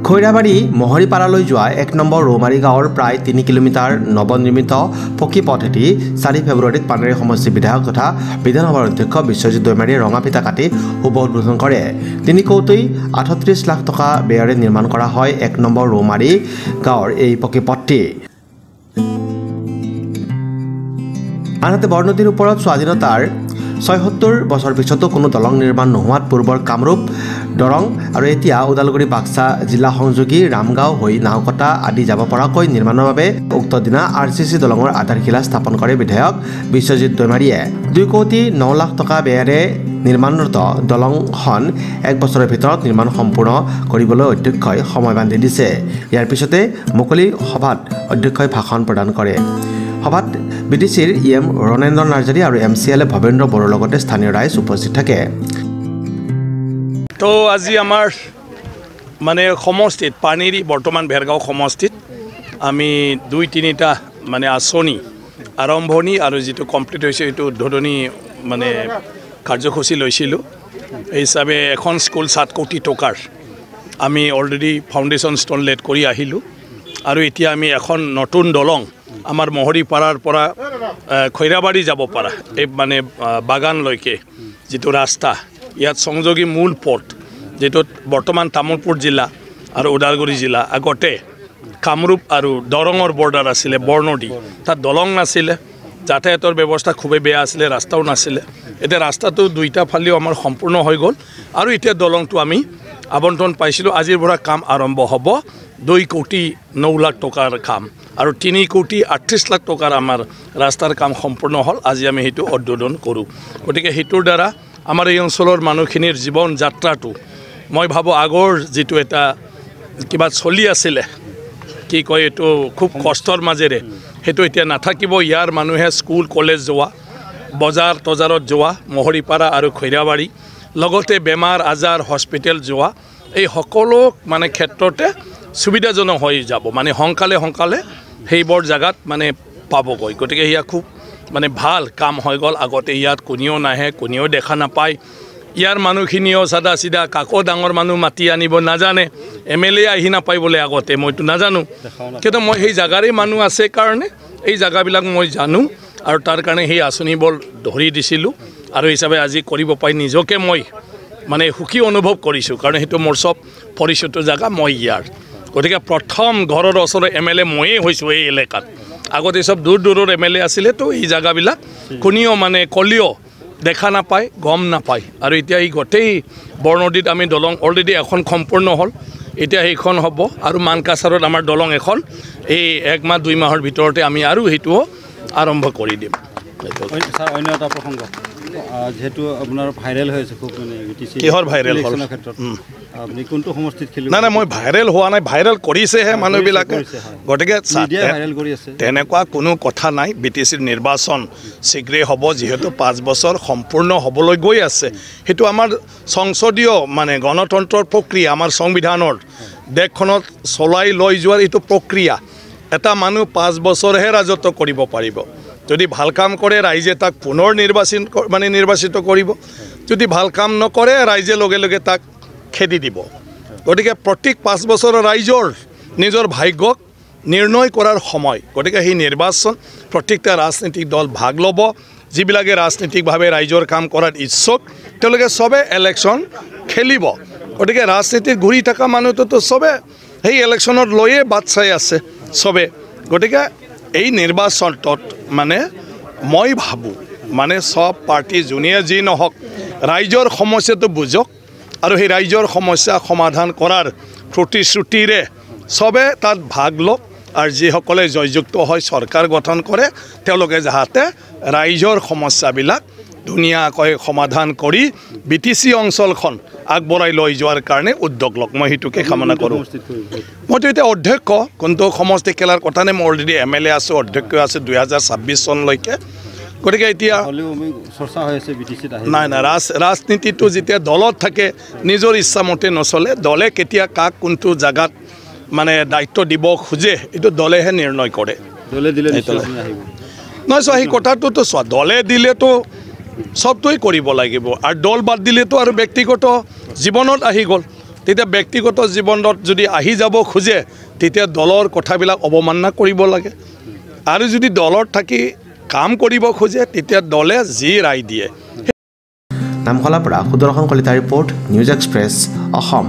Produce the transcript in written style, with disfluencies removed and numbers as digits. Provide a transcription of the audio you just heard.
খৈৰাবাৰী মহৰীপাৰালৈ যোৱা ১ নম্বৰ ৰৌমাৰী গাঁৱৰ প্ৰায় ৩ কিলোমিটাৰ নৱনিৰ্মিত পকী পথেদি ৪ ফেব্ৰুৱাৰীত পানেৰী সমষ্টিৰ বিধায়ক তথা বিধানসভাৰ অধ্যক্ষ বিশ্বজিৎ দৈমাৰীয়ে ৰঙা ফিতা কাটি শুভ উদ্বোধন কৰে। ৩ কোটি ৩৮ লাখ টকা ব্যয়েৰে নিৰ্মাণ কৰা হয় ১ নম্বৰ ৰৌমাৰী গাঁৱৰ এই পকী পথটি। আনহাতে বৰনদীৰ ওপৰত স্বাধীনতাৰ ৭৬ বছৰ পিছতো কোনো দলং নিৰ্মাণ নোহোৱাত পূৰ্বৰ কামৰূপ দৰং আৰু এতিয়া ওদালগুৰি বাক্সা জিলা সংযোগী ৰামগাঁও হৈ নাওকটা আদি যাব পৰাকৈ নিৰ্মাণৰ বাবে উক্ত দিনা RCC দলঙৰ আধাৰশিলা স্থাপন কৰে বিধায়ক বিশ্বজিৎ দৈমাৰীয়ে। ২ কোটি ৯ লাখ টকা ব্যয়েৰে নিৰ্মাণৰত দলংখন ১ বছৰৰ ভিতৰত নিৰ্মাণ সম্পূৰ্ণ কৰিবলৈ অধ্যক্ষই সময় বান্ধি দিছে। ইয়াৰ পিছতে মুকলি সভাত অধ্যক্ষই ভাষণ প্ৰদান কৰে। সভাত BDCৰ EM ৰণেন্দ্ৰ নাৰ্জাৰী আৰু MCLA ভৱেন্দ্ৰ বড়োৰ লগতে স্থানীয় ৰাইজ উপস্থিত থাকে। তো আজি আমাৰ মানে সমষ্টিত পানেৰী বৰ্তমান ভেৰগাঁও সমষ্টিত আমি ২-৩টা মানে আঁচনি আৰম্ভণি আৰু যিটো কমপ্লিট হৈছে এইটো উদ্বোধনী মানে কাৰ্যসূচী লৈছিলোঁ। এই হিচাপে এখন স্কুল ৭ কোটি টকাৰ আমি অলৰেডি ফাউণ্ডেশ্যন ষ্ট'ন লেট কৰি আহিলোঁ আৰু এতিয়া আমি এখন নতুন দলং আমাৰ মহৰীপাৰাৰ পৰা খৈৰাবাৰী যাব পৰা এই মানে বাগানলৈকে যিটো ৰাস্তা ইয়াত সংযোগী মূল পথ যেটোত বৰ্তমান তামোলপুৰ জিলা আৰু ওদালগুৰি জিলা আগতে কামৰূপ আৰু দৰঙৰ বৰ্ডাৰ আছিলে বৰনদী তাত দলং নাছিলে যাতায়াতৰ ব্যৱস্থা খুবেই বেয়া আছিলে ৰাস্তাও নাছিলে এতিয়া ৰাস্তাটো দুইটা ফালেও আমাৰ সম্পূৰ্ণ হৈ গ'ল আৰু এতিয়া দলংটো আমি আবণ্টন পাইছিলোঁ। আজিৰ পৰা কাম আৰম্ভ হ'ব ২ কোটি ৯ লাখ টকাৰ কাম আৰু ৩ কোটি ৩৮ লাখ টকাৰ আমাৰ ৰাস্তাৰ কাম সম্পূৰ্ণ হ'ল। আজি আমি সেইটো উদ্বোধন কৰোঁ। গতিকে সেইটোৰ দ্বাৰা আমাৰ এই অঞ্চলৰ মানুহখিনিৰ জীৱন যাত্ৰাটো মই ভাবোঁ আগৰ যিটো এটা কিবা চলি আছিলে কি কয় এইটো খুব কষ্টৰ মাজেৰে সেইটো এতিয়া নাথাকিব। ইয়াৰ মানুহে স্কুল কলেজ যোৱা বজাৰ তজাৰত যোৱা মহৰীপাৰা আৰু খৈৰাবাৰী লগতে বেমাৰ আজাৰ হস্পিটেল যোৱা এই সকলো মানে ক্ষেত্ৰতে সুবিধাজনক হৈ যাব মানে সোনকালে সেইবোৰ জাগাত মানে পাবগৈ। গতিকে ইয়া খুব মানে ভাল কাম হৈ গ'ল। আগতে ইয়াত কোনেও নাহে কোনেও দেখা নাপায় ইয়াৰ মানুহখিনিও চাদা চিধা কাকো ডাঙৰ মানুহ মাতি আনিব নাজানে MLA আহি নাপায় বোলে আগতে মইতো নাজানো কিন্তু মই সেই জাগাৰে মানুহ আছে কাৰণে এই জাগাবিলাক মই জানো আৰু তাৰ কাৰণে সেই আঁচনিবোৰ ধৰি দিছিলোঁ আৰু হিচাপে আজি কৰিব পাই নিজকে মই মানে সুখী অনুভৱ কৰিছোঁ কাৰণ সেইটো মোৰ চব পৰিচিত জাগা মই ইয়াৰ। গতিকে প্ৰথম ঘৰৰ ওচৰৰ MLA ময়ে হৈছোঁ এই এলেকাত। আগতে চব দূৰৰ MLA আছিলে তো এই জাগাবিলাক কোনেও মানে কলিও দেখা নাপায় গম নাপায় আৰু এতিয়া এই গোটেই বৰনদীত আমি দলং অলৰেডি এখন সম্পূৰ্ণ হ'ল এতিয়া সেইখন হ'ব আৰু মানকাছাৰত আমাৰ দলং এখন এই 1 মাহ 2 মাহৰ ভিতৰতে আমি আৰু সেইটোও আৰম্ভ কৰি দিম। স্যাৰ অন্য এটা প্ৰসংগ যেহেতু আপোনাৰ ভাইৰেল হৈ আছে খুব মানে কিহৰ ভাইৰেল হ'ল আপুনি কোনটো সমষ্টিত খেলিব নাই মই ভাইৰেল হোৱা নাই ভাইৰেল কৰিছেহে মানুহবিলাকে গতিকে ভাইৰেল কৰি আছে তেনেকুৱা কোনো কথা নাই। BTCৰ নিৰ্বাচন শীঘ্ৰেই হ'ব যিহেতু 5 বছৰ সম্পূৰ্ণ হ'বলৈ গৈ আছে সেইটো আমাৰ সংসদীয় মানে গণতন্ত্ৰৰ প্ৰক্ৰিয়া আমাৰ সংবিধানৰ দেশখনত চলাই লৈ যোৱাৰ এইটো প্ৰক্ৰিয়া। এটা মানুহ 5 বছৰহে ৰাজত্ব কৰিব পাৰিব যদি ভাল কাম কৰে ৰাইজে তাক পুনৰ নিৰ্বাচিত কৰিব যদি ভাল কাম নকৰে ৰাইজে লগে লগে তাক খেদি দিব। গতিকে প্ৰত্যেক 5 বছৰৰ ৰাইজৰ নিজৰ ভাগ্যক নিৰ্ণয় কৰাৰ সময়। গতিকে সেই নিৰ্বাচন প্ৰত্যেকটা ৰাজনৈতিক দল ভাগ ল'ব যিবিলাকে ৰাজনৈতিকভাৱে ৰাইজৰ কাম কৰাৰ ইচ্ছুক তেওঁলোকে চবে ইলেকশ্যন খেলিব। গতিকে ৰাজনীতিত ঘূৰি থকা মানুহটোতো চবে সেই ইলেকশ্যনত লৈয়ে বাট চাই আছে চবে। গতিকে এই নিৰ্বাচনটোত মানে মই ভাবোঁ মানে সব পাৰ্টি যোনে যি নহওক ৰাইজৰ সমস্যাটো বুজক আৰু সেই ৰাইজৰ সমস্যা সমাধান কৰাৰ প্ৰতিশ্ৰুতিৰে চবে তাত ভাগ লওক আৰু যিসকলে জয়যুক্ত হয় চৰকাৰ গঠন কৰে তেওঁলোকে যাতে ৰাইজৰ সমস্যাবিলাক ধুনীয়াকৈ সমাধান কৰি BTC অঞ্চলখন আগবঢ়াই লৈ যোৱাৰ কাৰণে উদ্যোগ লওক মই সেইটোকে কামনা কৰোঁ। মইতো এতিয়া অধ্যক্ষ কোনটো সমষ্টি খেলাৰ কথা নাই মই অলৰেডি MLA আছোঁ অধ্যক্ষ আছে 2026 চনলৈকে। গতিকে এতিয়া চৰ্চা হৈ আছে BTCত নাই ৰাজনীতিটো যেতিয়া দলত থাকে নিজৰ ইচ্ছামতে নচলে দলে কেতিয়া কাক কোনটো জাগাত মানে দায়িত্ব দিব খোজে এইটো দলেহে নিৰ্ণয় কৰে। দলে দিলে নহয় চোৱা সেই কথাটোতো চোৱা দলে দিলেতো সবটোই কৰিব লাগিব আৰু দল বাদ দিলেতো আৰু ব্যক্তিগত জীৱনত আহি গ'ল তেতিয়া ব্যক্তিগত জীৱনত যদি আহি যাব খোজে তেতিয়া দলৰ কথাবিলাক অৱমাননা কৰিব লাগে আৰু যদি দলত থাকি কাম কৰিব খোজে তেতিয়া দলে যি ৰায় দিয়ে নামখলাৰ পৰা সুদৰ্শন কলিতাৰ ৰিপৰ্ট নিউজ এক্সপ্ৰেছ অসম